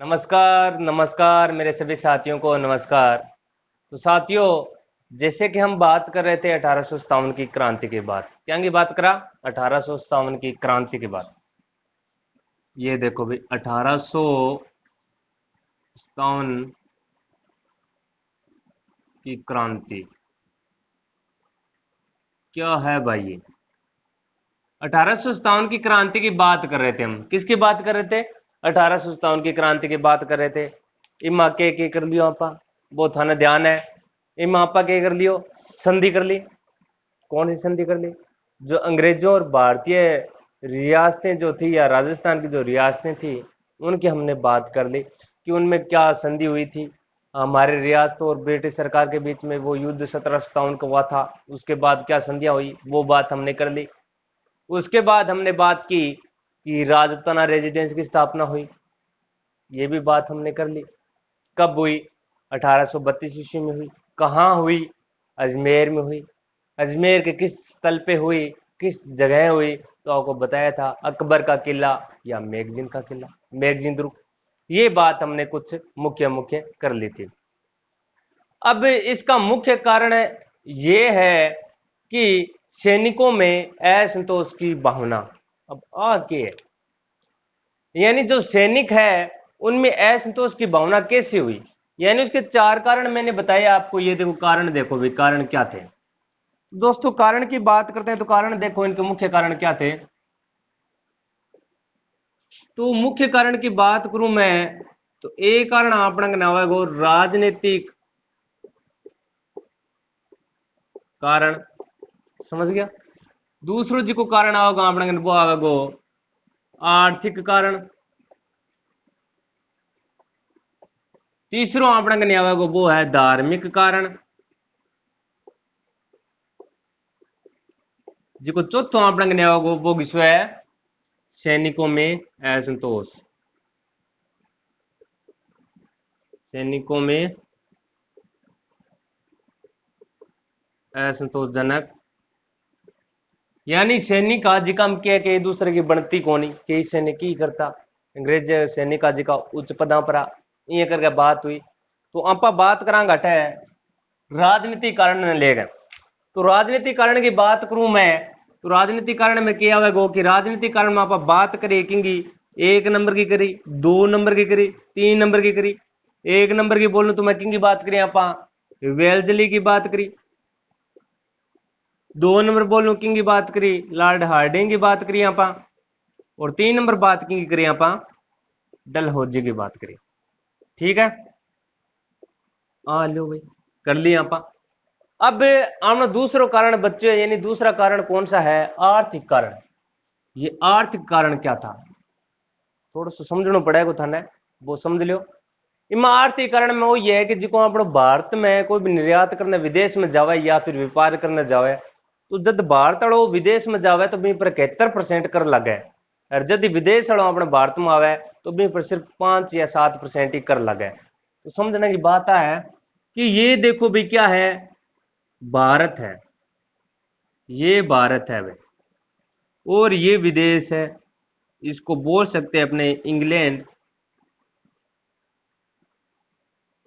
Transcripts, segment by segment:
नमस्कार नमस्कार मेरे सभी साथियों को नमस्कार। तो साथियों, जैसे कि हम बात कर रहे थे 1857 की क्रांति के बाद, क्या की बात करा? 1857 की क्रांति के बाद। ये देखो भाई, 1857 की क्रांति क्या है भाई? ये 1857 की क्रांति की बात कर रहे थे हम। किसकी बात कर रहे थे? 1857 की क्रांति की बात कर रहे थे। इमा के कर लियो आपा, वो थाना ध्यान है। इमा आपा के कर लियो, संधि कर ली। कौन सी संधि कर ली? जो अंग्रेजों और भारतीय रियासतें जो थी, या राजस्थान की जो रियासतें थी, उनकी हमने बात कर ली कि उनमें क्या संधि हुई थी। हमारे रियासतों और ब्रिटिश सरकार के बीच में वो युद्ध 1757 का हुआ था। उसके बाद क्या संधियां हुई, वो बात हमने कर ली। उसके बाद हमने बात की कि राजपूताना रेजिडेंस की स्थापना हुई, ये भी बात हमने कर ली। कब हुई? 1832 ईस्वी में हुई। कहाँ हुई? अजमेर में हुई। अजमेर के किस स्थल पे हुई, किस जगह हुई? तो आपको बताया था, अकबर का किला या मैगजीन का किला, मैगजीन दुर्ग। ये बात हमने कुछ मुख्य मुख्य कर ली थी। अब इसका मुख्य कारण ये है कि सैनिकों में असंतोष की भावना अब आ के है। यानी जो सैनिक है उनमें असंतोष की भावना कैसे हुई? यानी उसके चार कारण मैंने बताया आपको। ये देखो कारण, देखो भाई कारण क्या थे। दोस्तों कारण की बात करते हैं तो कारण देखो, इनके मुख्य कारण क्या थे। तो मुख्य कारण की बात करूं मैं, तो एक कारण अपना नावेगो राजनीतिक कारण, समझ गया। दूसरो जी को कारण आओगा अपना वो आवेगो आर्थिक कारण। तीसरो अपना कने आवेगो वो है धार्मिक कारण। जिको चौथो अपना कने आवेगो वो विषय है सैनिकों में असंतोष। सैनिकों में असंतोषजनक, यानी सैनिक आज कम के एक दूसरे की बनती कोनी के सैनिक की करता। अंग्रेज सैनिक आज का उच्च पदा पर ये करके बात हुई। तो आपा बात करांगा हटे राजनीतिक कारण ने ले गए। तो राजनीतिक कारण की बात करूं मैं, तो राजनीतिक कारण में क्या होगा कि राजनीतिक कारण में आप बात करें किंगी एक नंबर की करी, दो नंबर की करी, तीन नंबर की करी। एक नंबर की बोलूं तो मैं किंगी बात करी आप वेल्जली की बात करी। दो नंबर बोलूं किंगी बात करी लॉर्ड हार्डिंग की बात करी आप। और तीन नंबर बात की करी आप डलहौजी की बात करी। ठीक है, आ लो भाई, कर लिया आप। अब हमने दूसरा कारण बच्चे, यानी दूसरा कारण कौन सा है? आर्थिक कारण। ये आर्थिक कारण क्या था, थोड़ा सा समझना पड़ेगा थाने, वो समझ लियो। इमा आर्थिक कारण में वो ये है कि जिको अपने भारत में कोई भी निर्यात करने विदेश में जावे या फिर व्यापार करने जावे, तो जब भारत वालों विदेश में जावे तो भी पर 71% कर लगे। और यदि विदेश वालों अपने भारत में आवे तो भी पर सिर्फ 5 या 7% ही कर लगे। तो समझने की बात है कि ये देखो भी क्या है, भारत है, ये भारत है भाई, और ये विदेश है। इसको बोल सकते हैं अपने इंग्लैंड।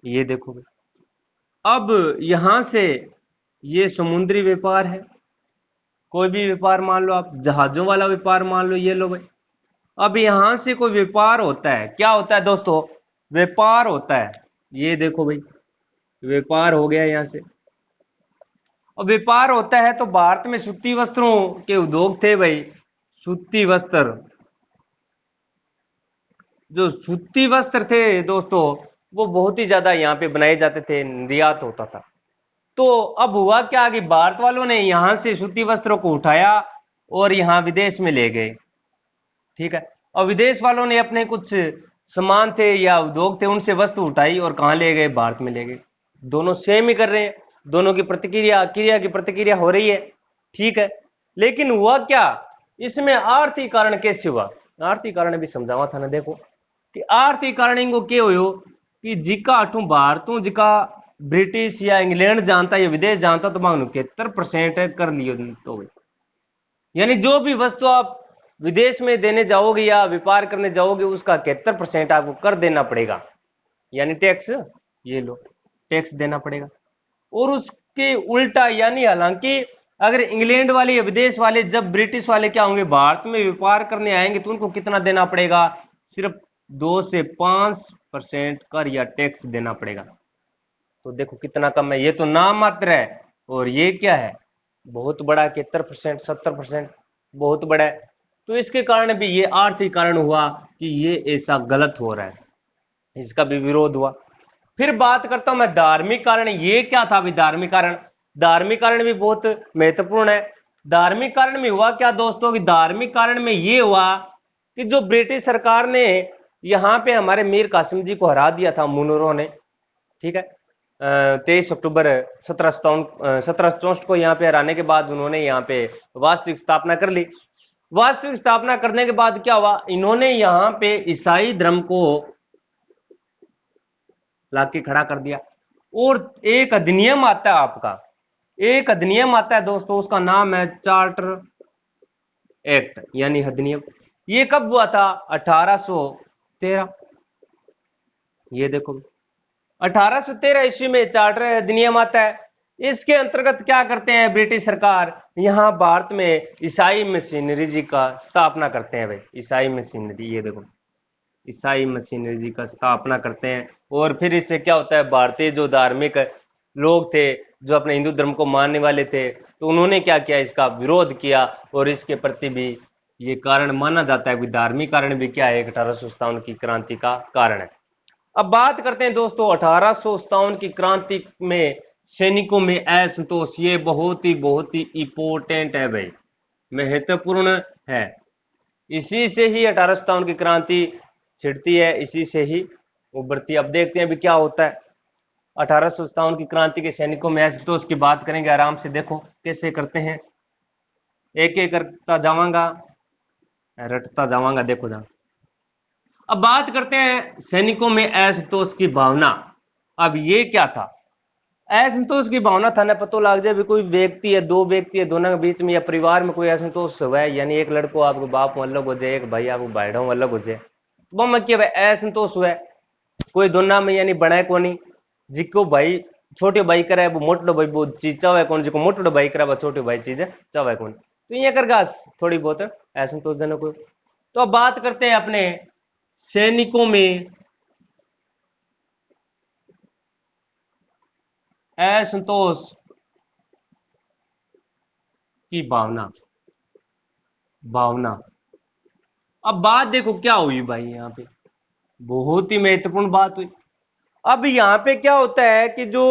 ये देखो भाई, अब यहां से ये समुद्री व्यापार है। कोई भी व्यापार मान लो आप, जहाजों वाला व्यापार मान लो, ये लो भाई। अब यहां से कोई व्यापार होता है, क्या होता है दोस्तों? व्यापार होता है। ये देखो भाई, व्यापार हो गया यहां से। और व्यापार होता है तो भारत में सूती वस्त्रों के उद्योग थे भाई। सूती वस्त्र, जो सूती वस्त्र थे दोस्तों, वो बहुत ही ज्यादा यहाँ पे बनाए जाते थे, निर्यात होता था। तो अब हुआ क्या कि भारत वालों ने यहां से सूती वस्त्रों को उठाया और यहां विदेश में ले गए। ठीक है, और विदेश वालों ने अपने कुछ सामान थे या उद्योग थे, उनसे वस्तु उठाई और कहां ले गए? भारत में ले गए। दोनों सेम ही कर रहे हैं, दोनों की प्रतिक्रिया, क्रिया की प्रतिक्रिया हो रही है। ठीक है, लेकिन हुआ क्या, इसमें आर्थिक कारण कैसे हुआ? आर्थिक कारण भी समझावा था ना। देखो कि आर्थिक कारण इनको क्या हो कि जिका अठू भारतों जिका ब्रिटिश या इंग्लैंड जानता या विदेश जानता तो मांगू 71% कर लियो। तो यानी जो भी वस्तु आप विदेश में देने जाओगे या व्यापार करने जाओगे उसका 71% आपको कर देना पड़ेगा, यानी टैक्स, ये लो टैक्स देना पड़ेगा। और उसके उल्टा यानी हालांकि अगर इंग्लैंड वाले या विदेश वाले जब ब्रिटिश वाले क्या होंगे भारत में व्यापार करने आएंगे तो उनको कितना देना पड़ेगा, सिर्फ 2 से 5% कर या टैक्स देना पड़ेगा। तो देखो कितना कम है, ये तो नाम मात्र है और ये क्या है बहुत बड़ा, 71% 70% बहुत बड़ा है। तो इसके कारण भी ये आर्थिक कारण हुआ कि ये ऐसा गलत हो रहा है, इसका भी विरोध हुआ। फिर बात करता हूं मैं धार्मिक कारण, ये क्या था अभी धार्मिक कारण, धार्मिक कारण भी बहुत महत्वपूर्ण है। धार्मिक कारण में हुआ क्या दोस्तों, कि धार्मिक कारण में ये हुआ कि जो ब्रिटिश सरकार ने यहाँ पे हमारे मीर कासिम जी को हरा दिया था मुनरों ने, ठीक है, 23 अक्टूबर 1764 को यहाँ पे हराने के बाद उन्होंने यहाँ पे वास्तविक स्थापना कर ली। वास्तविक स्थापना करने के बाद क्या हुआ, इन्होंने यहाँ पे ईसाई धर्म को लाके खड़ा कर दिया। और एक अधिनियम आता है आपका, एक अधिनियम आता है दोस्तों, उसका नाम है चार्टर एक्ट यानी अधिनियम। ये कब हुआ था, 1813। ये देखो 1813 ईस्वी में चार्टर अधिनियम आता है। इसके अंतर्गत क्या करते हैं ब्रिटिश सरकार, यहां भारत में ईसाई मशीनरी जी का स्थापना करते हैं भाई, ईसाई मशीनरी, ये देखो ईसाई मशीनरी जी का स्थापना करते हैं। और फिर इससे क्या होता है, भारतीय जो धार्मिक लोग थे जो अपने हिंदू धर्म को मानने वाले थे तो उन्होंने क्या किया, इसका विरोध किया और इसके प्रति भी ये कारण माना जाता है। धार्मिक कारण भी क्या है, 1857 की क्रांति का कारण है। अब बात करते हैं दोस्तों 1857 की क्रांति में सैनिकों में असंतोष, ये बहुत ही इंपॉर्टेंट है भाई, महत्वपूर्ण है। इसी से ही 1857 की क्रांति छिड़ती है, इसी से ही उभरती है। अब देखते हैं अभी क्या होता है। 1857 की क्रांति के सैनिकों में असंतोष की बात करेंगे आराम से, देखो कैसे करते हैं, एक एक करता जावांगा, रटता जावांगा, देखो जा। अब बात करते हैं सैनिकों में असंतोष की भावना। अब ये क्या था, असंतोष की भावना था ना, पता लग जाए भी कोई व्यक्ति है, दो व्यक्ति है, दोनों के बीच में या परिवार में कोई असंतोष हुआ है, यानी एक लड़को आपको बाप अलग हो जाए, एक भाई आपको भाईडों अलग हो जाए, तो वो क्या असंतोष हुआ है, कोई दोनों में यानी बनाए को नहीं, जिको भाई छोटे भाई करे वो मोटो भाई वो चीज चावे कौन, जिको मोटो भाई करे वो छोटे भाई चीज चावे कौन, तो ये करगा थोड़ी बहुत असंतोषजनक हो। तो अब बात करते हैं अपने सैनिकों में असंतोष की भावना। अब बात देखो क्या हुई भाई, यहाँ पे बहुत ही महत्वपूर्ण बात हुई। अब यहाँ पे क्या होता है कि जो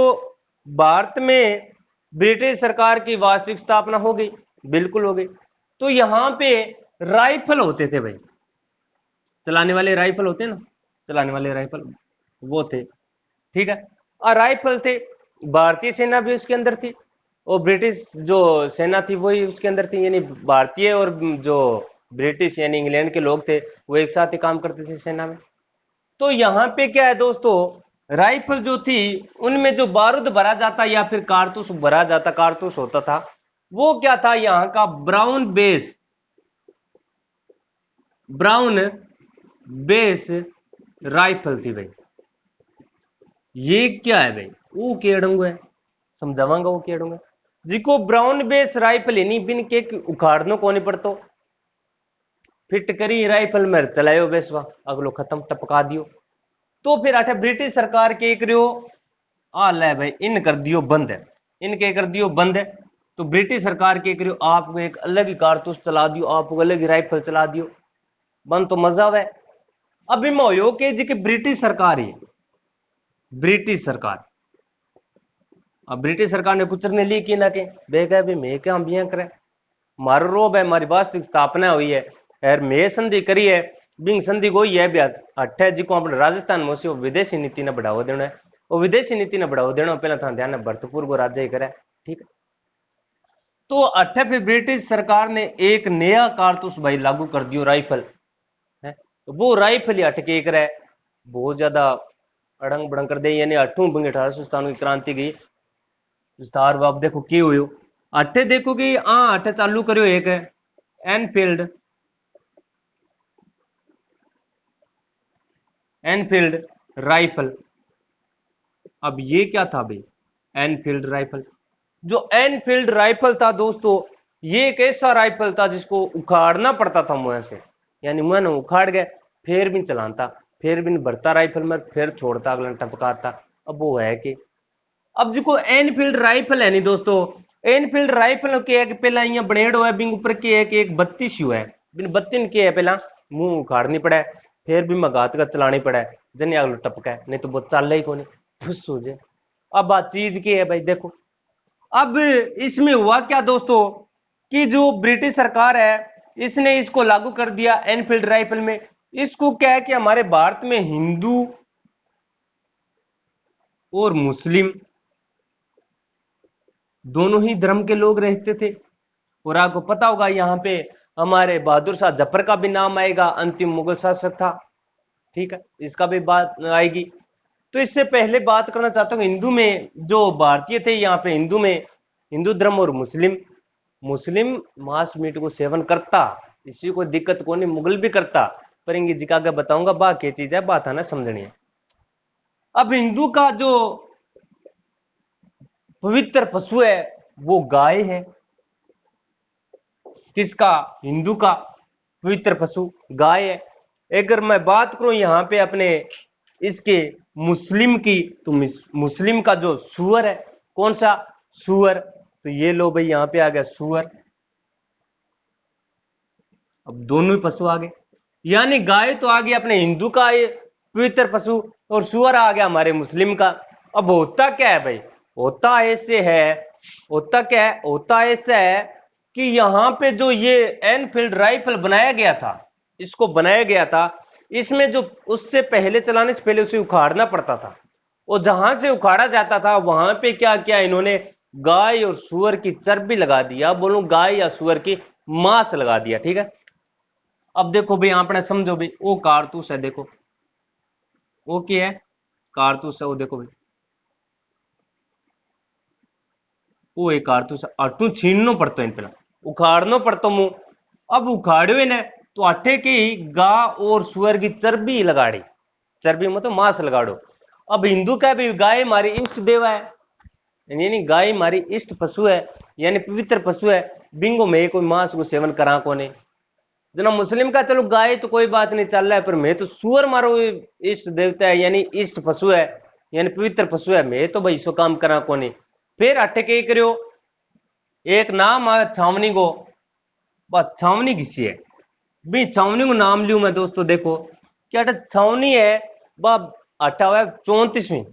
भारत में ब्रिटिश सरकार की वास्तविक स्थापना हो गई, बिल्कुल हो गई, तो यहाँ पे राइफल होते थे भाई, चलाने वाले राइफल होते हैं ना, चलाने वाले राइफल वो थे, ठीक है। और राइफल थे, भारतीय सेना भी उसके अंदर थी और ब्रिटिश जो सेना थी वही उसके अंदर थी, यानी भारतीय और जो ब्रिटिश यानी इंग्लैंड के लोग थे वो एक साथ ही काम करते थे सेना में। तो यहाँ पे क्या है दोस्तों, राइफल जो थी उनमें जो बारूद भरा जाता या फिर कारतूस भरा जाता, कारतूस होता था, वो क्या था, यहाँ का ब्राउन बेस राइफल थी भाई। ये क्या है भाई, वो केड़ूंगा है, समझावांगा वो केड़ूंगा, जिको ब्राउन बेस राइफल यानी बिन के उखाड़नो को नहीं पड़तो, फिट करी राइफल में चलायो बेसवा, अगलो खत्म टपका दियो। तो फिर अठे ब्रिटिश सरकार के करियो, आ ले भाई इन कर दियो बंद है, इनके कर दियो बंद है। तो ब्रिटिश सरकार के करियो आपको एक अलग ही कारतूस चला दियो, आपको अलग ही राइफल चला दियो, बंद तो मजा है। अब इमा हो के जी ब्रिटिश सरकार ही, ब्रिटिश सरकार, अब ब्रिटिश सरकार ने पुचरने ली कि ना के बेगा भी मैं क्या बिया करे, मारो रोब है, हमारी वास्तविक स्थापना हुई है और मैं संधि करी है, बिंग संधि को ही है ब्याज अट्ठे जी को अपने राजस्थान में से विदेशी नीति ने बढ़ावा देना है, और विदेशी नीति ने बढ़ावा देना पहला था ध्यान भरतपुर को राज्य ही करे, ठीक है। तो अट्ठे फिर ब्रिटिश सरकार ने एक नया कारतूस भाई लागू कर दियो, राइफल है, तो वो राइफल ही अटके करे बहुत ज्यादा अड़ंग बड़ंग कर दे, यानी 8वीं बंग 1857 की क्रांति की विस्तार। अब देखो की हुई अट्ठे, देखो कि अट्ठे चालू करियो एक एनफील्ड एनफील्ड राइफल। अब ये क्या था भाई, एनफील्ड राइफल। जो एनफील्ड राइफल था दोस्तों, ये एक ऐसा राइफल था जिसको उखाड़ना पड़ता था मुंह से, यानी मुंह ने उखाड़ गए फिर भी चलाता, फिर भी भरता राइफल में, फिर छोड़ता, अगला टपकाता। अब वो है कि अब जो एनफील्ड राइफल है नहीं दोस्तों, एनफील्ड राइफल के एक पहला अँ बनेड़ हुआ बिंग ऊपर की है कि एक बत्ती सी है, बिन बत्ती के है पहला मुंह उखाड़नी पड़ा है, फिर भी मगात का चलानी पड़ा है, जन अगलो टपका है, नहीं तो वो चल ही को नहीं फुस हो जाए। अब बात चीज की है भाई देखो, अब इसमें हुआ क्या दोस्तों कि जो ब्रिटिश सरकार है इसने इसको लागू कर दिया एनफील्ड राइफल में। इसको क्या है कि हमारे भारत में हिंदू और मुस्लिम दोनों ही धर्म के लोग रहते थे। और आपको पता होगा यहाँ पे हमारे बहादुर शाह जफर का भी नाम आएगा, अंतिम मुगल शासक था, ठीक है, इसका भी बात आएगी। तो इससे पहले बात करना चाहता हूँ हिंदू में जो भारतीय थे, यहाँ पे हिंदू में हिंदू धर्म और मुस्लिम, मुस्लिम मांस मीट को सेवन करता, इसी को दिक्कत को नहीं, मुगल भी करता, पर इंगे जी का आगे बताऊंगा, बाकी चीज है, बात आना समझनी है। अब हिंदू का जो पवित्र पशु है वो गाय है। किसका, हिंदू का पवित्र पशु गाय है। अगर मैं बात करूं यहां पे अपने इसके मुस्लिम की, तो मुस्लिम का जो सुअर है, कौन सा सुअर, तो ये लो भाई यहां पे आ गया सुअर। अब दोनों ही पशु आ गए, यानी गाय तो आ गया अपने हिंदू का ये पवित्र पशु, और सुअर आ गया हमारे मुस्लिम का। अब होता क्या है भाई, होता ऐसे है, होता क्या है, होता ऐसा है कि यहां पे जो ये एनफील्ड राइफल बनाया गया था, इसको बनाया गया था, इसमें जो उससे पहले चलाने से पहले उसे उखाड़ना पड़ता था, और जहां से उखाड़ा जाता था वहां पे क्या किया इन्होंने, गाय और सुअर की चर्बी लगा दिया, बोलूं गाय या सुअर की मांस लगा दिया, ठीक है। अब देखो भाई आपने समझो भाई, वो कारतूस है, देखो वो क्या है, कारतूस है, वो देखो भाई, वो एक कारतूस है, अटू छीननो पड़तो इन पहला, उखाड़नो पड़तो मुंह। अब उखाड़ो इन्हें तो अट्ठे की गा और सुअर की चर्बी लगाड़ी, चर्बी मतलब मांस लगाड़ो। अब हिंदू का भी गाय हमारी इष्ट देवा है, यानी गाय हमारी इष्ट पशु है, यानी पवित्र पशु है, बिंगो में कोई मांस को सेवन करा को नहीं। जना मुस्लिम का चलो गाय तो कोई बात नहीं चल रहा है, पर मैं तो सुअर मारो इष्ट देवता है, यानी इष्ट पशु है, यानी पवित्र पशु है, मैं तो भाई सो काम करा को नहीं। फिर अट्ठे के करो, एक नाम आवे छावनी को, बस छावनी किसी है भी, छावनी को नाम लियो मैं दोस्तों, देखो क्या छावनी है, वह अट्ठा हुआ 34वीं,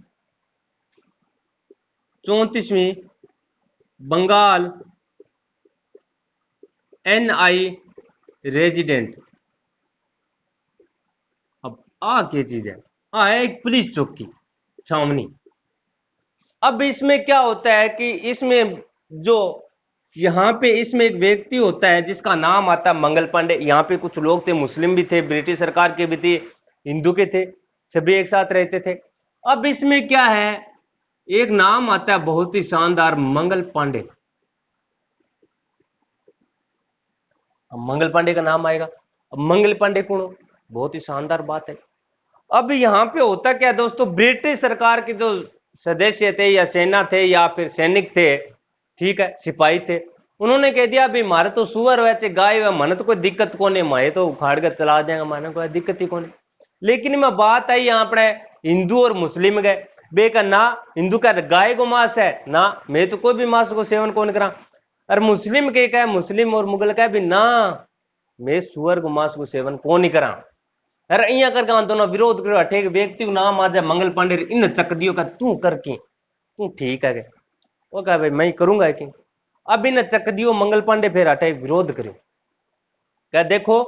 34वीं बंगाल NI रेजिडेंट। अब आ क्या चीज है, आ है एक पुलिस चौकी छावनी। अब इसमें क्या होता है कि इसमें जो यहाँ पे इसमें एक व्यक्ति होता है जिसका नाम आता है मंगल पांडे। यहाँ पे कुछ लोग थे, मुस्लिम भी थे, ब्रिटिश सरकार के भी थे, हिंदू के थे, सभी एक साथ रहते थे। अब इसमें क्या है, एक नाम आता है बहुत ही शानदार, मंगल पांडे। अब मंगल पांडे का नाम आएगा, अब मंगल पांडे कौन हो, बहुत ही शानदार बात है। अब यहाँ पे होता क्या दोस्तों, ब्रिटिश सरकार के जो सदस्य थे या सेना थे या फिर सैनिक थे, ठीक है, सिपाही थे, उन्होंने कह दिया भाई मारे तो सुअर वैसे गाय हुआ, मन तो कोई दिक्कत को नहीं, मारे तो उखाड़ कर चला देंगे, माने कोई दिक्कत ही को नहीं। लेकिन मैं बात आई यहाँ पर हिंदू और मुस्लिम गए, बे का ना हिंदू का गाय को मांस है ना, मैं तो कोई भी मांस को सेवन कौन करा, और मुस्लिम के क्या है, मुस्लिम और मुगल का भी ना, मैं सुअर को मांस को सेवन कौन नहीं करा। अरे इं करके दोनों विरोध करो, अठे एक व्यक्ति नाम आ जाए मंगल पांडे, इन चक दियो का तू कर की, तू ठीक है वो कह भाई मैं करूंगा कि, अब इन चक दियो मंगल पांडे, फिर अठे विरोध करो, कह देखो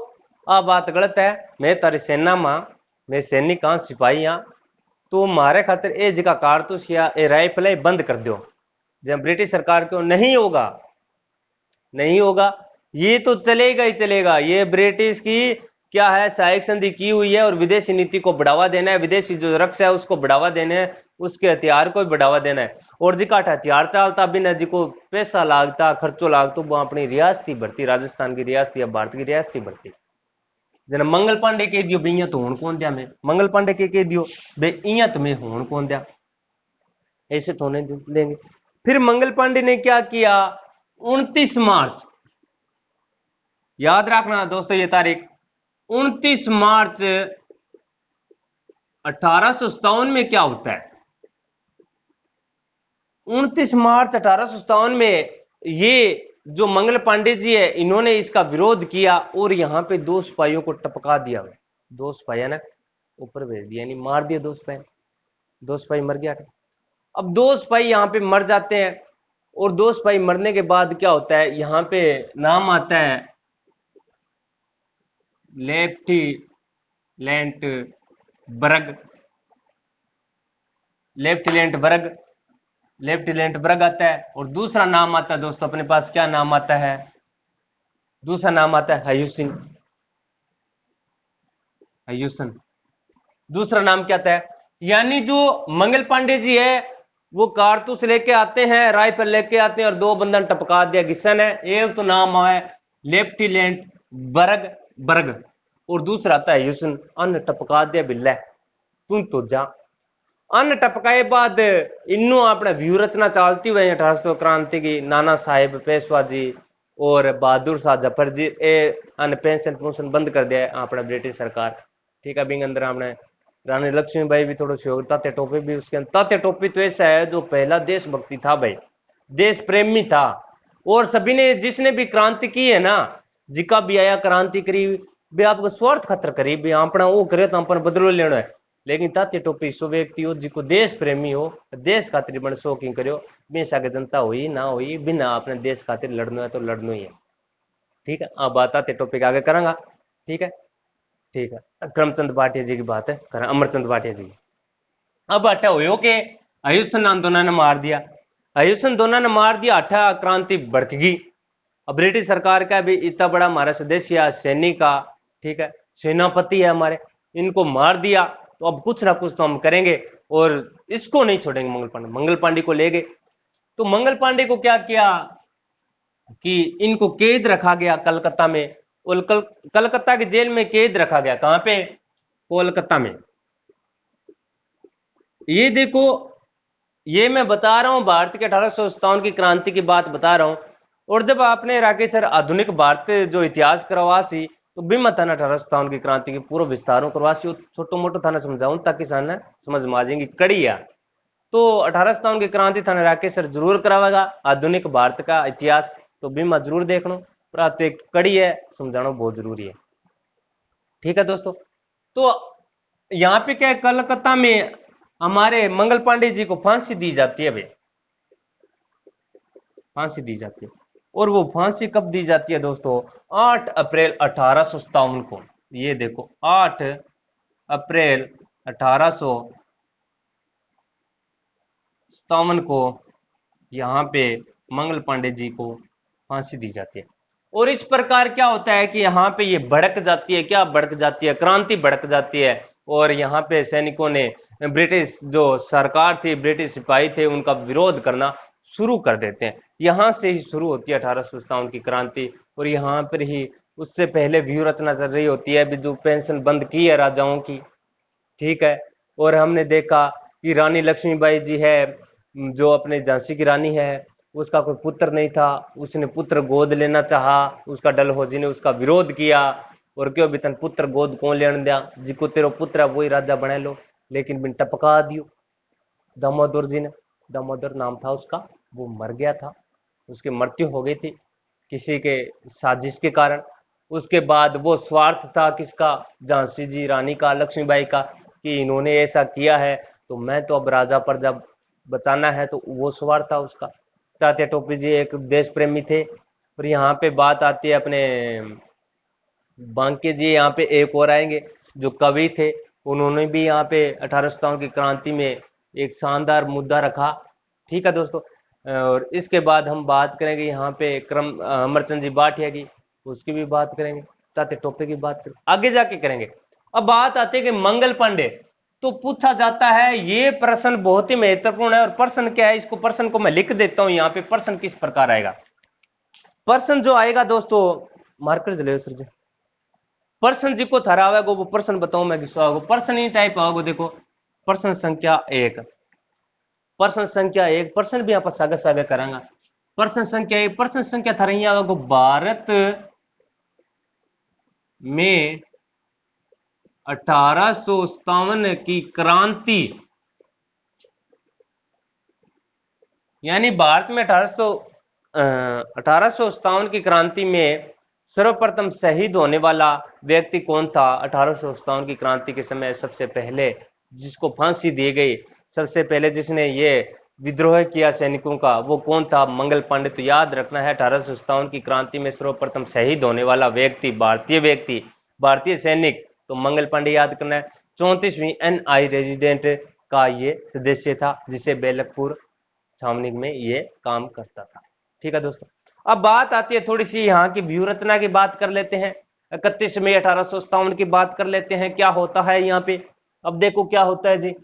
आ बात गलत है, मैं तारी सेना में, मैं सैनिक हाँ, सिपाही हाँ, तो मारे खातिर ए जगह कारतूस या ए राइफल बंद कर दो, जब ब्रिटिश सरकार को नहीं होगा, नहीं होगा, ये तो चलेगा ही चलेगा, ये ब्रिटिश की क्या है, सहायक संधि की हुई है, और विदेशी नीति को बढ़ावा देना है, विदेशी जो रक्षा है उसको बढ़ावा देना है, उसके हथियार को भी बढ़ावा देना है, और जिका हथियार चलता बिना जिको पैसा लागता, खर्चो लागतो, वो अपनी रियासती भर्ती, राजस्थान की रियासती या भारत की रियासती भर्ती। जना मंगल पांडे कह दियो भैया तो होन कौन दिया मैं, मंगल पांडे के कह दियो बे इया तुम्हें होन कौन दिया, ऐसे तो होने देंगे। फिर मंगल पांडे ने क्या किया, 29 मार्च, याद रखना दोस्तों ये तारीख, 29 मार्च 1857 में क्या होता है, 29 मार्च 1857 में ये जो मंगल पांडे जी है इन्होंने इसका विरोध किया और यहां पे 2 सिपाहियों को टपका दिया, 2 सिपाही ना ऊपर भेज दिया, यानी मार दिया 2 सिपाही, 2 सिपाही मर गया। अब 2 सिपाही यहां पे मर जाते हैं और 2 सिपाही मरने के बाद क्या होता है, यहां पे नाम आता है लेफ्टिनेंट बर्ग, लेफ्टिनेंट बर्ग आता है। और दूसरा नाम आता है दोस्तों अपने पास, क्या नाम आता है, दूसरा नाम आता है हयूसिन, हयूसन, दूसरा नाम क्या आता है। यानी जो मंगल पांडे जी है वो कारतूस लेके आते हैं, राइफल लेके आते हैं और 2 बंदन टपका दिया घिसन है, एक तो नाम है लेफ्टिनेंट बर्ग बर्ग और दूसरा आता है हयूसन, अन्न टपका दिया बिल्ला तू तो जा। अन्न टपकाए बाद इन्नू अपने व्यू रचना चलती हुई 1800 क्रांति की, नाना साहेब पेशवा जी और बहादुर शाह जफर जी ए अन्न पेंशन बंद कर दिया अपना ब्रिटिश सरकार, ठीक है। बिंग अंदर हमने रानी लक्ष्मीबाई भी थोड़ा सहयोग, तात्या टोपे भी उसके अंदर, तात्या टोपे तो ऐसा है जो पहला देशभक्ति था भाई, देश प्रेमी था। और सभी ने जिसने भी क्रांति की है ना, जिका भी आया क्रांति करी भी आपको स्वार्थ खातर करी भी, अपना वो करे तो अपन बदलो लेना है, लेकिन तात्या टोपी सो व्यक्ति हो जिको देश प्रेमी हो, देश खातिर बन शौकीन करो, बेसा के जनता हुई ना हुई बिना अपने देश खातिर लड़ना है तो लड़ना ही है, ठीक है। अब बात तात्या टोपी के आगे करूंगा, ठीक है, ठीक है। करमचंद भाटिया जी की बात है करें, अमरचंद भाटिया जी। अब अट्ठा हो के आयुष्मान आंदोलन ने मार दिया, आयुष्मान आंदोलन ने मार दिया, अट्ठा क्रांति भड़क गई। अब ब्रिटिश सरकार का भी इतना बड़ा हमारा सदस्य सैनिक का, ठीक है, सेनापति है हमारे, इनको मार दिया तो अब कुछ ना कुछ तो हम करेंगे और इसको नहीं छोड़ेंगे। मंगल पांडे को ले गए, तो मंगल पांडे को क्या किया कि इनको कैद रखा गया कलकत्ता में, और कलकत्ता के जेल में कैद रखा गया, कहां पे, कोलकाता में। ये देखो, ये मैं बता रहा हूं भारत के 1857 की क्रांति की बात बता रहा हूं। और जब आपने राकेश सर आधुनिक भारत जो इतिहास करवासी तो बिमा था ना 1857 की क्रांति की पूरा विस्तारों करवासी, छोटो मोटो थाना समझाऊं ताकि सान समझ में आ जाएंगी कड़ी है। तो 1857 की क्रांति थाना राकेश सर जरूर करावेगा, आधुनिक भारत का इतिहास तो बिमा जरूर देखना, पर एक कड़ी है समझाना बहुत जरूरी है, ठीक है दोस्तों। तो यहाँ पे क्या है, कलकत्ता में हमारे मंगल पांडे जी को फांसी दी जाती है भाई, फांसी दी जाती है। और वो फांसी कब दी जाती है दोस्तों, 8 अप्रैल 1857 को। ये देखो 8 अप्रैल 1857 को यहाँ पे मंगल पांडे जी को फांसी दी जाती है। और इस प्रकार क्या होता है कि यहाँ पे ये भड़क जाती है, क्या भड़क जाती है, क्रांति भड़क जाती है। और यहाँ पे सैनिकों ने ब्रिटिश जो सरकार थी, ब्रिटिश सिपाही थे, उनका विरोध करना शुरू कर देते हैं। यहाँ से ही शुरू होती है 1857 की क्रांति। और यहाँ पर ही उससे पहले व्यू रचना चल रही होती है, जो पेंशन बंद की है राजाओं की, ठीक है। और हमने देखा कि रानी लक्ष्मीबाई जी है जो अपने झांसी की रानी है, उसका कोई पुत्र नहीं था, उसने पुत्र गोद लेना चाहा, उसका डलहौजी ने उसका विरोध किया। और क्यों भी तन पुत्र गोद कौन लेने दिया, जिको तेरो पुत्र है वही राजा बना लो, लेकिन बिन टपका दियो दामोदर जी ने, दामोदर नाम था उसका, वो मर गया था, उसकी मृत्यु हो गई थी किसी के साजिश के कारण। उसके बाद वो स्वार्थ था किसका, झांसी जी रानी का, लक्ष्मीबाई का, कि इन्होंने ऐसा किया है तो मैं तो अब राजा पर जब बचाना है, तो वो स्वार्थ था उसका। तात्या टोपे जी एक देश प्रेमी थे। और यहाँ पे बात आती है अपने बांके जी, यहाँ पे एक और आएंगे जो कवि थे, उन्होंने भी यहाँ पे 1857 की क्रांति में एक शानदार मुद्दा रखा, ठीक है दोस्तों। और इसके बाद हम बात करेंगे यहाँ पे अमरचंद जी भाटिया की, उसकी भी बात करेंगे, तात्या टोपे की बात करेंगे, आगे जाके करेंगे। अब बात आती है कि मंगल पांडे, तो पूछा जाता है, ये प्रश्न बहुत ही महत्वपूर्ण है। और प्रश्न क्या है, इसको प्रश्न को मैं लिख देता हूं यहाँ पे, प्रश्न किस प्रकार आएगा। प्रश्न जो आएगा दोस्तों, मार्कर जले सर जी, प्रश्न जी को थारा आवेगा वो प्रश्न बताऊं मैं किसको आवेगा, प्रश्न ही टाइप आओगे। देखो प्रश्न संख्या 1, प्रश्न संख्या 1, प्रश्न भी आप सागे सागे करांगा। प्रश्न संख्या 1, प्रश्न संख्या थारा ही आवेगा, भारत में 1857 की क्रांति, यानी भारत में 1857 की क्रांति में सर्वप्रथम शहीद होने वाला व्यक्ति कौन था? 1857 की क्रांति के समय सबसे पहले जिसको फांसी दी गई, सबसे पहले जिसने ये विद्रोह किया सैनिकों का, वो कौन था? मंगल पांडे। तो याद रखना है 1857 की क्रांति में सर्वप्रथम शहीद होने वाला व्यक्ति, व्यक्ति, भारतीय सैनिक, तो मंगल पांडे याद करना है। 34वीं NI रेजिडेंट का ये सदस्य था, जिसे बेलकपुर छावनी में ये काम करता था। ठीक है दोस्तों, अब बात आती है थोड़ी सी यहाँ की व्यू रचना की बात कर लेते हैं। 31 मई 1857 की बात कर लेते हैं, क्या होता है यहाँ पे। अब देखो क्या होता है जी,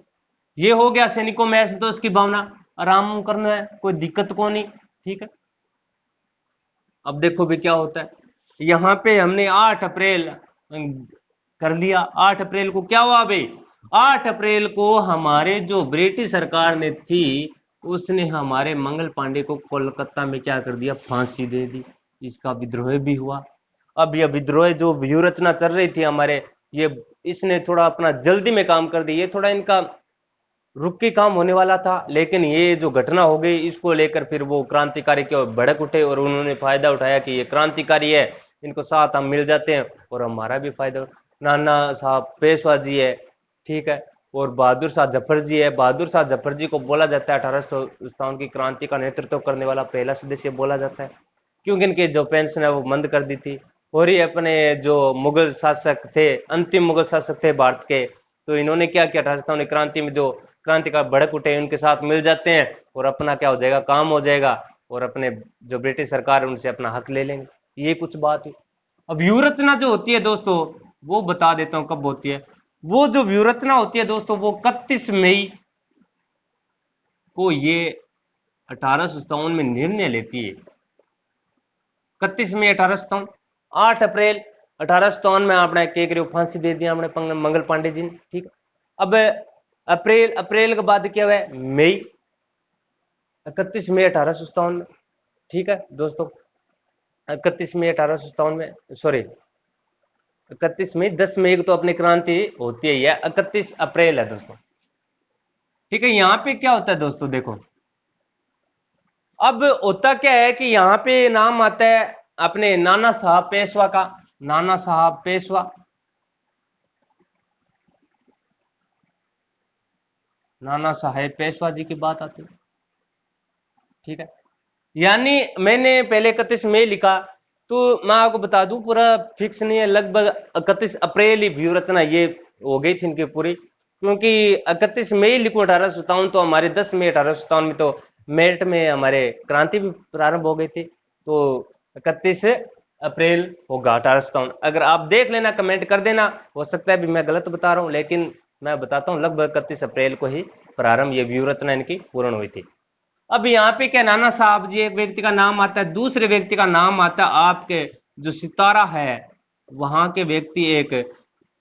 ये हो गया सैनिकों में असंतोष की भावना, आराम करना है, कोई दिक्कत को नहीं। ठीक है, अब देखो भी क्या होता है, यहाँ पे हमने 8 अप्रैल कर लिया। 8 अप्रैल को क्या हुआ भाई? 8 अप्रैल को हमारे जो ब्रिटिश सरकार ने थी, उसने हमारे मंगल पांडे को कोलकाता में क्या कर दिया? फांसी दे दी। इसका विद्रोह भी हुआ। अब यह विद्रोह जो व्यू रचना चल रही थी हमारे, ये इसने थोड़ा अपना जल्दी में काम कर दिया, ये थोड़ा इनका रुक के काम होने वाला था, लेकिन ये जो घटना हो गई इसको लेकर फिर वो क्रांतिकारी के भड़क उठे और उन्होंने फायदा उठाया कि ये क्रांतिकारी है, इनको साथ हम मिल जाते हैं और हमारा भी फायदा। नाना साहब पेशवा जी है, ठीक है, और बहादुर शाह जफर जी है। बहादुर शाह जफर जी को बोला जाता है 1857 की क्रांति का नेतृत्व करने वाला पहला सदस्य बोला जाता है, क्योंकि इनके जो पेंशन है वो बंद कर दी थी। और ये अपने जो मुगल शासक थे, अंतिम मुगल शासक थे भारत के, तो इन्होंने क्या किया? 1857 क्रांति में जो क्रांति का भड़क उठे उनके साथ मिल जाते हैं और अपना क्या हो जाएगा? काम हो जाएगा, और अपने जो ब्रिटिश सरकार है उनसे अपना हक ले लेंगे। ये कुछ बात है। अब व्यू रचना जो होती है दोस्तों, वो बता देता हूं कब होती है। वो जो व्यू रचना होती है दोस्तों, वो 31 मई को ये 1857 में निर्णय लेती है। 31 मई 1857, 8 अप्रैल 1857 में आपने क्या करियो? फांसी दे दिया हमने मंगल पांडे जी ने। ठीक, अब अप्रैल के बाद क्या हुआ? मई, 31 मई 1857 में। ठीक है दोस्तों, 31 मई 1857 में, सॉरी 31 मई, 10 मई को तो अपनी क्रांति होती है, 31 अप्रैल है दोस्तों। ठीक है, यहां पे क्या होता है दोस्तों, देखो अब होता क्या है कि यहाँ पे नाम आता है अपने नाना साहब पेशवा का। नाना साहब पेशवा, नाना साहेब पेशवा जी की बात आती है। ठीक है, यानी मैंने पहले 31 मई लिखा, तो मैं आपको बता दूं पूरा फिक्स नहीं है, लगभग 31 अप्रैल ही व्यू रचना ये हो गई थी इनकी पूरी, क्योंकि 31 मई लिखूं 1857 तो हमारे 10 मई 1857 में तो मेरठ में हमारे क्रांति भी प्रारंभ हो गई थी, तो 31 अप्रैल होगा 1857। अगर आप देख लेना, कमेंट कर देना, हो सकता है भी मैं गलत बता रहा हूं, लेकिन मैं बताता हूं लगभग 31 अप्रैल को ही प्रारंभ ये व्यू रचना इनकी पूर्ण हुई थी। अब यहाँ पे क्या, नाना साहब जी एक व्यक्ति का नाम आता है, दूसरे व्यक्ति का नाम आता है आपके जो सितारा है वहां के व्यक्ति, एक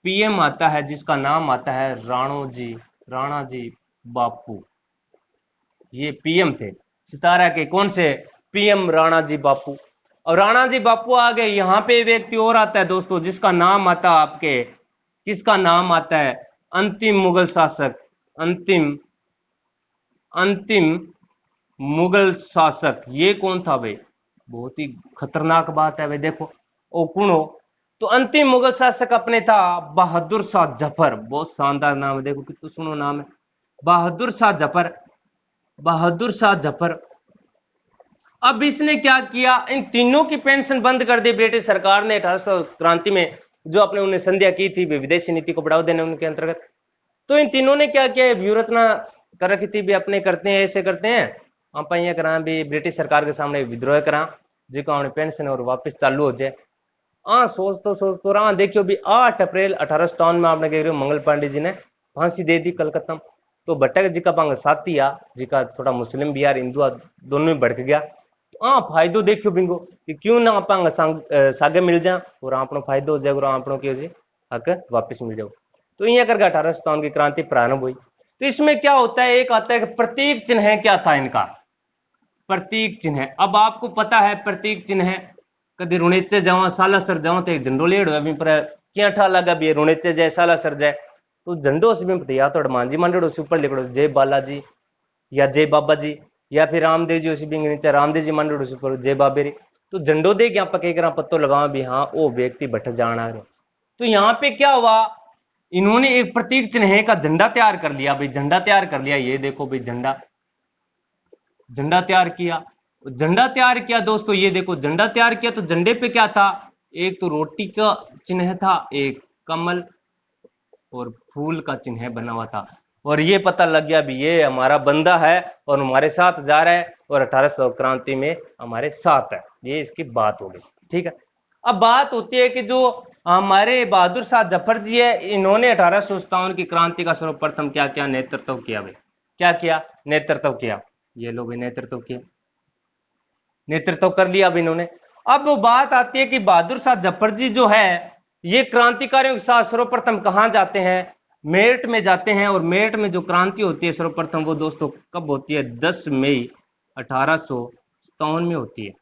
PM आता है जिसका नाम आता है राणा जी बापू। ये PM थे सितारा के, कौन से? PM राणा जी बापू। और राणा जी बापू आ गए, यहाँ पे व्यक्ति और आता है दोस्तों जिसका नाम आता है आपके, किसका नाम आता है? अंतिम मुगल शासक, अंतिम मुगल शासक। ये कौन था भाई? बहुत ही खतरनाक बात है भाई, देखो ओ कुणो, तो अंतिम मुगल शासक अपने था बहादुर शाह जफर। बहुत शानदार नाम है, देखो कितना सुनो नाम है, बहादुर शाह जफर, बहादुर शाह जफर। अब इसने क्या किया? इन तीनों की पेंशन बंद कर दी ब्रिटिश सरकार ने 1800 क्रांति में, जो अपने उन्हें संध्या की थी विदेशी नीति को बढ़ावा देने उनके अंतर्गत। तो इन तीनों ने क्या किया? व्यू रचना कर रखी थी भी, अपने करते हैं ऐसे करते हैं, आप ये करा भी ब्रिटिश सरकार के सामने विद्रोह करा, जो पेंशन और वापस चालू हो जाए। हाँ सोच तो रहा, देखियो भी 8 अप्रैल 1857 में आपने कह रहे हो मंगल पांडे जी ने फांसी दे दी कलकत्ता में। तो भट्टक जी का पांग साथी आ, जी का थोड़ा मुस्लिम भी यार हिंदू दोनों में भड़क गया। तो हाँ फायदो देखियो बिंगो कि क्यों ना आप सागे मिल जाए और आपनो फायदो हो जाए और आपनो की हो हक वापस मिल जाओ। तो ये करके 1857 की क्रांति प्रारंभ हुई। तो इसमें क्या होता है, एक आता है कि प्रतीक चिन्ह क्या था इनका, प्रतीक चिन्ह। अब आपको पता है प्रतीक चिन्ह कभी रुणेचे जावा सालासर जावा तो एक झंडो लेड़ अभी पर क्या ठा लगा भी रुणेचे जाए सालासर जाए तो झंडो से भी या तो हनुमान जी मंडड़ो से ऊपर लिखो जय बालाजी या जय बाबा जी, या फिर रामदेव जी उसी भी नीचे रामदेव जी मंडड़ो से ऊपर जय बाबे री। तो झंडो दे क्या पके करा पत्तो लगाओ भी हाँ वो व्यक्ति भट्ट जाना है। तो यहाँ पे क्या हुआ, इन्होंने एक प्रतीक चिन्ह का झंडा तैयार कर लिया भाई, झंडा तैयार कर लिया। ये देखो भाई झंडा, झंडा तैयार किया, झंडा तैयार किया दोस्तों। ये देखो झंडा तैयार किया तो झंडे पे क्या था, एक तो रोटी का चिन्ह था, एक कमल और फूल का चिन्ह बना हुआ था। और ये पता लग गया भी ये हमारा बंदा है और हमारे साथ जा रहा है और 1800 क्रांति में हमारे साथ है। ये इसकी बात हो गई, ठीक है। अब बात होती है कि जो हमारे बहादुर शाह जफर जी है, इन्होंने 1857 की क्रांति का सर्वप्रथम क्या क्या नेतृत्व किया भाई, क्या किया नेतृत्व किया, ये लोग नेतृत्व किया, नेतृत्व कर लिया अब इन्होंने। अब वो बात आती है कि बहादुर शाह जफर जी जो है ये क्रांतिकारियों के साथ सर्वप्रथम कहां जाते हैं, मेरठ में जाते हैं। और मेरठ में जो क्रांति होती है सर्वप्रथम वो दोस्तों कब होती है, 10 मई 1857 में होती है,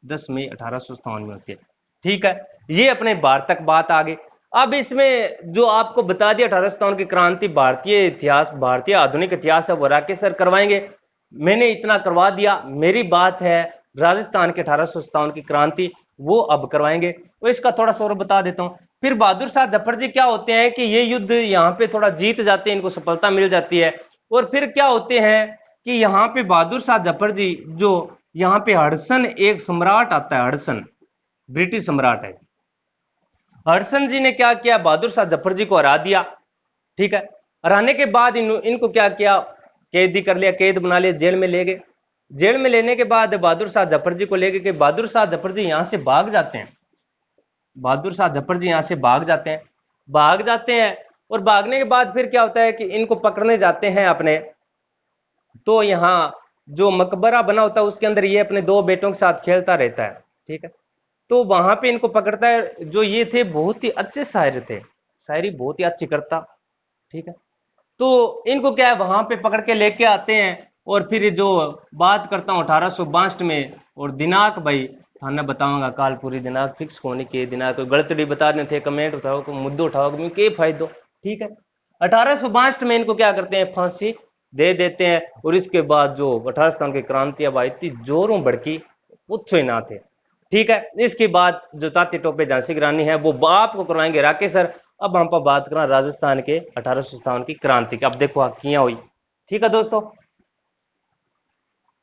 10 मई 1857 में होती है, ठीक है। ये अपने भारत तक बात आ गई। अब इसमें जो आपको बता दिया 1857 की क्रांति भारतीय इतिहास, भारतीय आधुनिक इतिहास है वो राकेश सर करवाएंगे, मैंने इतना करवा दिया। मेरी बात है राजस्थान के 1857 की क्रांति वो अब करवाएंगे। तो इसका थोड़ा सा और बता देता हूं। फिर बहादुर शाह जफर जी क्या होते हैं कि ये युद्ध यहाँ पे थोड़ा जीत जाते हैं, इनको सफलता मिल जाती है। और फिर क्या होते हैं कि यहाँ पे बहादुर शाह जफर जी जो यहाँ पे हडसन एक सम्राट आता है, हडसन ब्रिटिश सम्राट है, हडसन जी ने क्या किया, बहादुर शाह जफर जी को हरा दिया, ठीक है। हराने के बाद इनको क्या किया, कैदी कर लिया, कैद बना लिया, जेल में ले गए। जेल में लेने के बाद बहादुर शाह जफर जी को लेके के बहादुर शाह जफर जी यहां से भाग जाते हैं, बहादुर शाह जफर जी यहां से भाग जाते हैं, भाग जाते हैं। और भागने के बाद फिर क्या होता है कि इनको पकड़ने जाते हैं अपने, तो यहाँ जो मकबरा बना होता है उसके अंदर ये अपने दो बेटों के साथ खेलता रहता है, ठीक है। तो वहां पे इनको पकड़ता है, जो ये थे बहुत ही अच्छे शायर थे, शायरी बहुत ही अच्छी करता, ठीक है। तो इनको क्या है वहां पे पकड़ के लेके आते हैं। और फिर जो बात करता हूँ 1862 में, और दिनांक भाई थाना बताऊंगा काल पूरी दिनांक फिक्स होने के दिनांक कोई गलती बता दें थे, कमेंट उठाओ कोई मुद्दे उठाओ के फायदो, ठीक है। 1862 में इनको क्या करते हैं, फांसी दे देते हैं। और इसके बाद जो 1857 की क्रांति अब आई इतनी जोरों भड़की पूछो ही ना थे, ठीक है। इसके बाद जो ताती टोपे झांसी की रानी है वो बाप को करवाएंगे राकेश सर। अब हम बात करें राजस्थान के 1857 की क्रांति की, अब देखो किया हुई, ठीक है दोस्तों।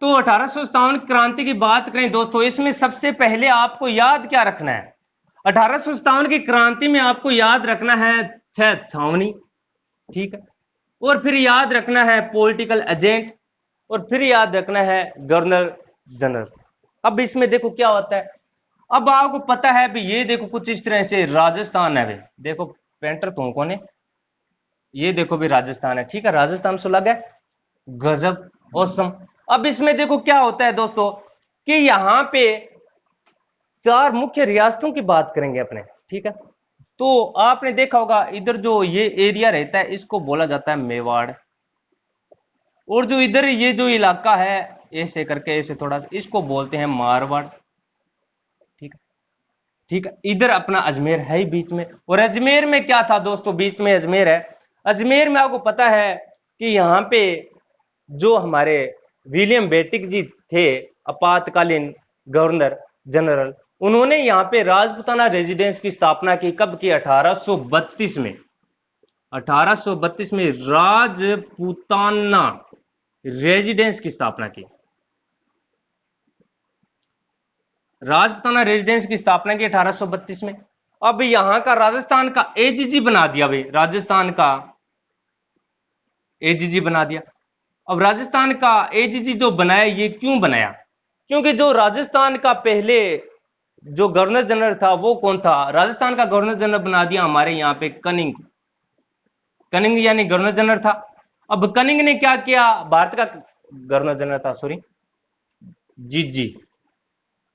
तो 1857 क्रांति की बात करें दोस्तों, इसमें सबसे पहले आपको याद क्या रखना है, 1857 की क्रांति में आपको याद रखना है 6 छावनी, ठीक है। और फिर याद रखना है पॉलिटिकल एजेंट, और फिर याद रखना है गवर्नर जनरल। अब इसमें देखो क्या होता है, अब आपको पता है भी ये देखो कुछ इस तरह से राजस्थान है भाई, देखो पेंटर तुम कौन है, ये देखो भी राजस्थान है, ठीक है। राजस्थान से लगा गजब औसम। अब इसमें देखो क्या होता है दोस्तों कि यहां पे 4 मुख्य रियासतों की बात करेंगे अपने, ठीक है। तो आपने देखा होगा इधर जो ये एरिया रहता है इसको बोला जाता है मेवाड़, और जो इधर ये जो इलाका है ऐसे करके ऐसे थोड़ा इसको बोलते हैं मारवाड़, ठीक है, ठीक है। इधर अपना अजमेर है ही बीच में। और अजमेर में क्या था दोस्तों, बीच में अजमेर है। अजमेर में आपको पता है कि यहाँ पे जो हमारे विलियम बेटिक जी थे आपातकालीन गवर्नर जनरल, उन्होंने यहाँ पे राजपुताना रेजिडेंस की स्थापना की, कब की, 1832 में, 1832 में राजपुताना रेजिडेंस की स्थापना की, राजपुताना रेजिडेंस की स्थापना की 1832 में। अब यहां का राजस्थान का एजीजी बना दिया भाई, राजस्थान का एजीजी बना दिया। अब राजस्थान का एजीजी जो बनाया ये क्यों बनाया, क्योंकि जो राजस्थान का पहले जो गवर्नर जनरल था वो कौन था, राजस्थान का गवर्नर जनरल बना दिया हमारे यहाँ पे कनिंग, कनिंग यानी गवर्नर जनरल था। अब कनिंग ने क्या किया, भारत का गवर्नर जनरल था, सॉरी, जी जी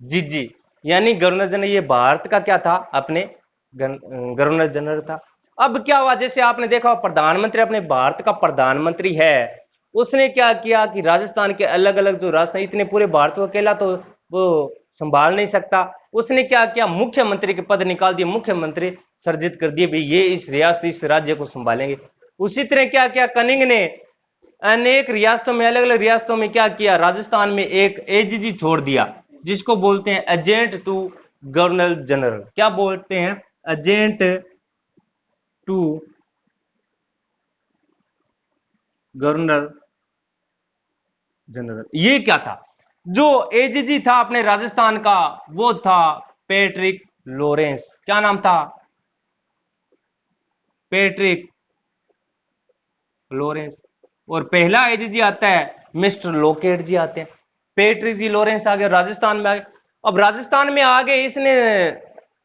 जी जी, यानी गवर्नर जनरल, ये भारत का क्या था, अपने गवर्नर जनरल था। अब क्या हुआ, जैसे आपने देखा प्रधानमंत्री अपने भारत का प्रधानमंत्री है, उसने क्या किया कि राजस्थान के अलग अलग जो राजस्थान, इतने पूरे भारत को अकेला तो वो संभाल नहीं सकता, उसने क्या किया, मुख्यमंत्री के पद निकाल दिए, मुख्यमंत्री सर्जित कर दिए, भाई ये इस रियासत इस राज्य को संभालेंगे। उसी तरह क्या किया कनिंग ने, अनेक रियासतों में, अलग अलग रियासतों में क्या किया, राजस्थान में एक एजीजी छोड़ दिया, जिसको बोलते हैं एजेंट टू गवर्नर जनरल। क्या बोलते हैं, एजेंट टू गवर्नर जनरल। ये क्या था, जो एजीजी था अपने राजस्थान का, वो था पैट्रिक लॉरेंस। क्या नाम था, पैट्रिक लॉरेंस। और पहला एजीजी आता है मिस्टर लोकेट जी आते हैं, पैट्रिक जी लॉरेंस आ गए, राजस्थान में आ गए। अब राजस्थान में आ गए इसने,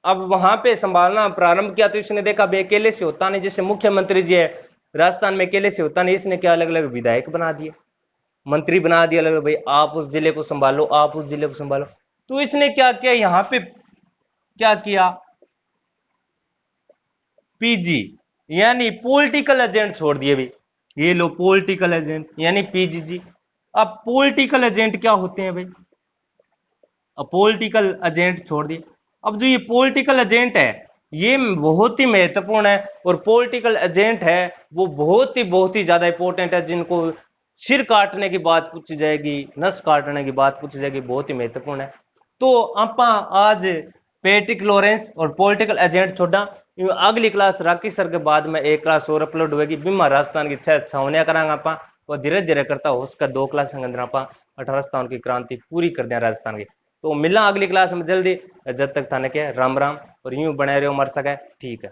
अब वहां पे संभालना प्रारंभ किया, तो इसने देखा भाई अकेले से होता नहीं, जैसे मुख्यमंत्री जी है राजस्थान में, अकेले से होता नहीं, इसने क्या अलग अलग विधायक बना दिए, मंत्री बना दिया अलग, भाई आप उस जिले को संभालो, आप उस जिले को संभालो। तो इसने क्या किया, यहां पे क्या किया, पीजी, यानी पॉलिटिकल एजेंट छोड़ दिए भाई, ये लो पॉलिटिकल एजेंट यानी पीजीजी। अब पॉलिटिकल एजेंट क्या होते हैं भाई, अब पॉलिटिकल एजेंट छोड़ दिए। अब जो ये पॉलिटिकल एजेंट है, ये बहुत ही महत्वपूर्ण है, और पॉलिटिकल एजेंट है वो बहुत ही ज्यादा इंपॉर्टेंट है, जिनको सिर काटने की बात पूछी जाएगी, नस काटने की बात पूछी जाएगी, बहुत ही महत्वपूर्ण है। तो आप आज पैट्रिक लॉरेंस और पॉलिटिकल एजेंट छोड़ा, अगली क्लास राकेश सर के बाद में एक क्लास और अपलोड होगी, बीमा राजस्थान की 6 छावनियां करांगे आप, और धीरे धीरे करता हो उसका 2 क्लास अंदर आप 18 की क्रांति पूरी कर दें राजस्थान की। तो मिलना अगली क्लास में जल्दी, जब तक थाने के राम राम, और यूं बने रहो मर सके, ठीक है।